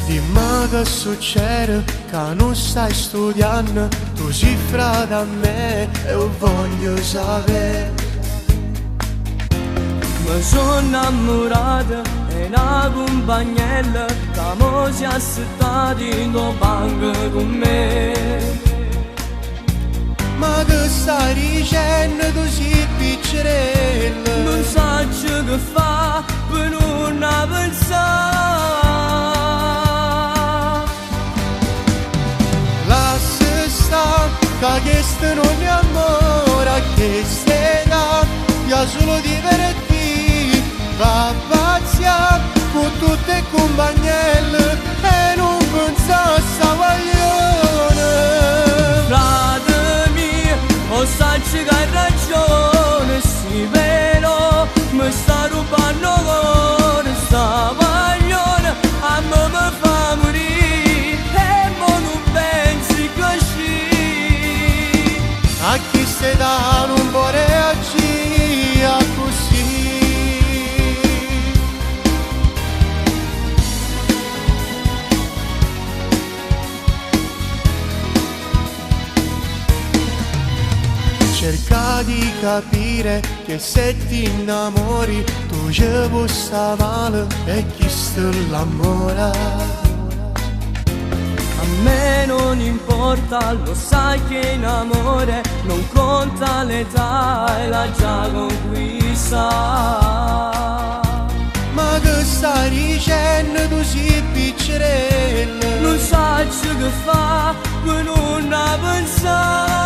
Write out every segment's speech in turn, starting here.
Dimmi che succede che non stai studiando, tu sei frate a me e io voglio sapere. Mi sono innamorata di una compagnella che mo si è assettata in tuo banco con me. Ma che stai dicendo, tu sei piccerella? Non so che fa per non pensare. Lascia stare, che questo non è amore, che stai io solo divertì, va a pazziare con tutte le compagnelle e non pensa a sta guaglione. Frate mio, o sai che hai ragione, sì però mi sta rubando cuore, sta guaglione a me mi fa morire e mo non pensi così. A chi stai da non può reagire così. Cerca di capire che se ti innamori tu ci puoi stare male e chi sta l'amore. A me non importa, lo sai che in amore non conta l'età e la già conquista. Ma che stai dicendo, tu sei piccerella? Non sai che fa per non pensare.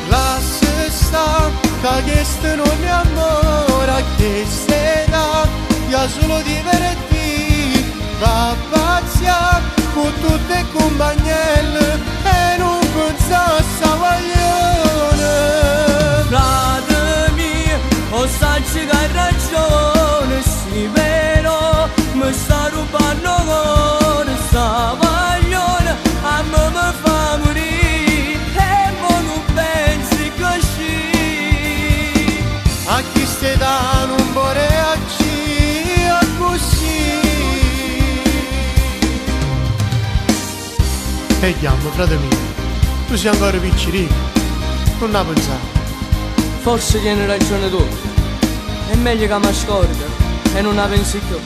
Lascia stare, che questo non è amore, che stai da, io solo divertì, va a pazziare con tutte le compagnelle e non pensa a sta guaglione. Frate mio, o sai che hai ragione, sì però mi sta rubando cuore, sta guaglione a me mi fa morire e mo non pensi così. A chi stai da non può reagire così. E chiamo, frate mio, tu sei ancora piccerino, non ne pensare. Forse tieni ragione tu, è meglio che mi scorda e non la pensi più.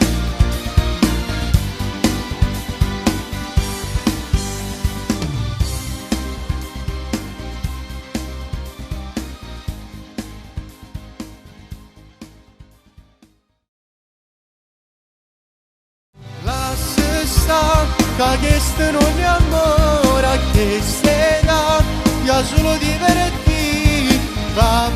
Lascia stare, che questo non è amore, che stai da, io solo divertì, va